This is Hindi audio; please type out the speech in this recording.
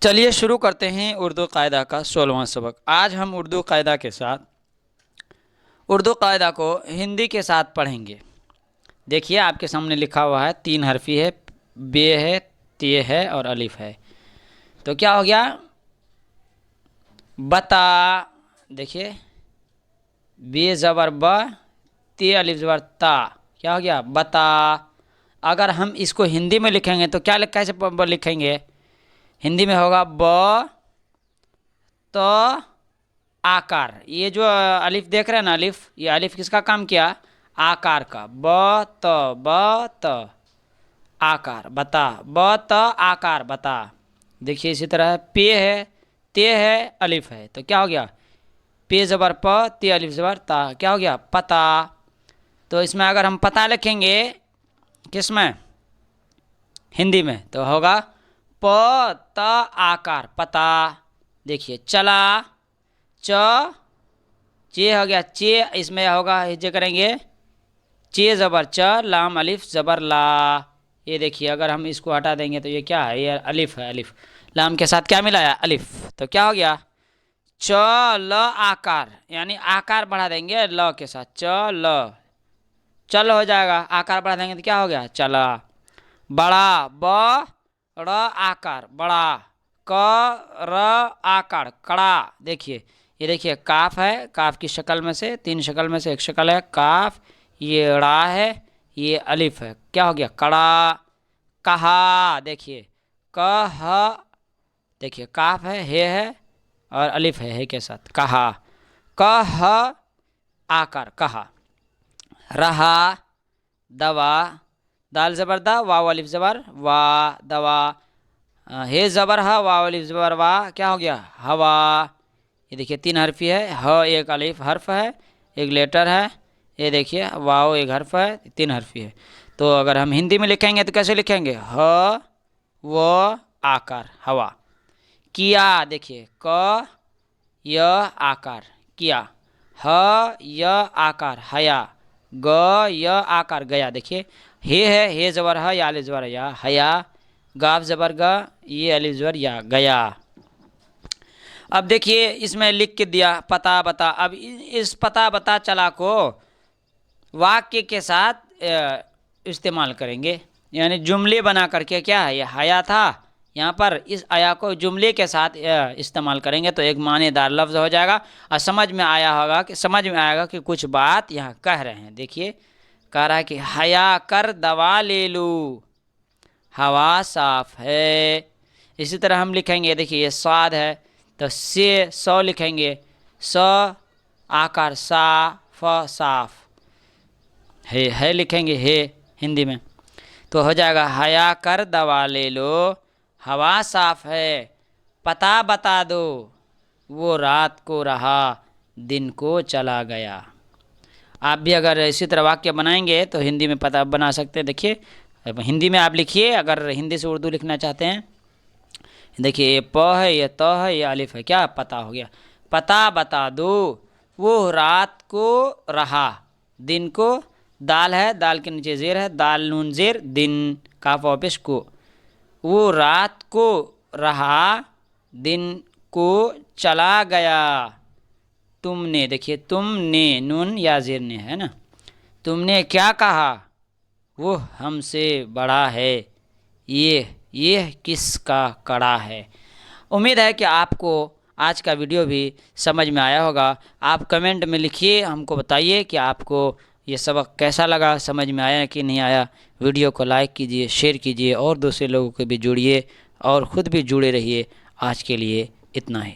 चलिए शुरू करते हैं उर्दू कायदा का 16वां सबक। आज हम उर्दू कायदा के साथ उर्दू कायदा को हिंदी के साथ पढ़ेंगे। देखिए आपके सामने लिखा हुआ है, 3 हरफी है, बे है, ते है और अलिफ है। तो क्या हो गया? बता। देखिए बे ज़बर ब, ते अलिफ ज़बर ता, क्या हो गया? बता। अगर हम इसको हिंदी में लिखेंगे तो क्या कैसे लिखेंगे? हिंदी में होगा ब तो आकार। ये जो अलिफ देख रहे हैं ना, अलिफ, ये अलिफ किसका काम किया? आकार का। ब त आकार बता, ब त आकार बता। देखिए इसी तरह पे है, ते है, अलिफ है, तो क्या हो गया? पे ज़बर प, ते अलिफ ज़बर ता, क्या हो गया? पता। तो इसमें अगर हम पता लिखेंगे किस में? हिंदी में, तो होगा प त आकार पता। देखिए चला, च चे हो गया चे, इसमें होगा हिज्जे करेंगे चे ज़बर च, लाम अलिफ ज़बर ला। ये देखिए अगर हम इसको हटा देंगे तो ये क्या है? ये अलिफ है। अलिफ लाम के साथ क्या मिलाया? अलिफ। तो क्या हो गया? च ल आकार, यानी आकार बढ़ा देंगे ल के साथ, च ल, चल हो जाएगा। आकार बढ़ा देंगे तो क्या हो गया? चला। बड़ा, ब र आकार बड़ा, क र आकार कड़ा। देखिए ये देखिए काफ है, काफ की शक्ल में से, 3 शक्ल में से एक शक्ल है काफ, ये ड़ा है, ये अलिफ है, क्या हो गया? कड़ा। कहा, देखिए कह, देखिए काफ है, हे है और अलिफ है, हे के साथ, कहा। कह आकार कहा। रहा, दवा, दाल ज़बर दा, वाव अलिफ ज़बर वा, दवा। हे ज़बर हा, वाव अलिफ ज़बर वा, क्या हो गया? हवा। ये देखिए 3 हरफी है, ह एक अलिफ हर्फ है, एक लेटर है, ये देखिए वाव एक हर्फ है, 3 हरफी है। तो अगर हम हिंदी में लिखेंगे तो कैसे लिखेंगे? ह व आकार हवा। किया, देखिए क य आकार किया, ह य आकार हया, ग य आकार गया। देखिए हे है, हे ज़बर है, या अलिफ ज़बर या, हया, गाफ ज़बर ग, ये अलिफ ज़बर या, गया। अब देखिए इसमें लिख के दिया पता बता। अब इस पता बता चला को वाक्य के साथ इस्तेमाल करेंगे, यानी जुमले बना करके। क्या है? ये हया था, यहाँ पर इस आया को जुमले के साथ इस्तेमाल करेंगे तो एक मानेदार लफ्ज़ हो जाएगा और समझ में आएगा कि कुछ बात यहाँ कह रहे हैं। देखिए कह रहा है कि हया कर दवा ले लूँ, हवा साफ है। इसी तरह हम लिखेंगे, देखिए ये स्वाद है तो से सौ लिखेंगे, स आकार सा, फ साफ, है लिखेंगे हे हिंदी में, तो हो जाएगा हया कर दवा ले लो, हवा साफ है, पता बता दो, वो रात को रहा दिन को चला गया। आप भी अगर इसी तरह वाक्य बनाएंगे तो हिंदी में पता बना सकते हैं। देखिए हिंदी में आप लिखिए, अगर हिंदी से उर्दू लिखना चाहते हैं। देखिए ये प है, ये त है, ये अलिफ है, क्या? पता हो गया। पता बता दो, वो रात को रहा दिन को, दाल है, दाल के नीचे ज़ेर है, दाल नून ज़ेर, दिन काफ वापिस को, वो रात को रहा दिन को चला गया। तुमने, देखिए तुमने नून या ज़ेर ने है ना, तुमने क्या कहा? वो हमसे बड़ा है, ये किसका कड़ा है। उम्मीद है कि आपको आज का वीडियो भी समझ में आया होगा। आप कमेंट में लिखिए, हमको बताइए कि आपको ये सबक कैसा लगा, समझ में आया कि नहीं आया। वीडियो को लाइक कीजिए, शेयर कीजिए और दूसरे लोगों को भी जोड़िए और ख़ुद भी जुड़े रहिए। आज के लिए इतना ही।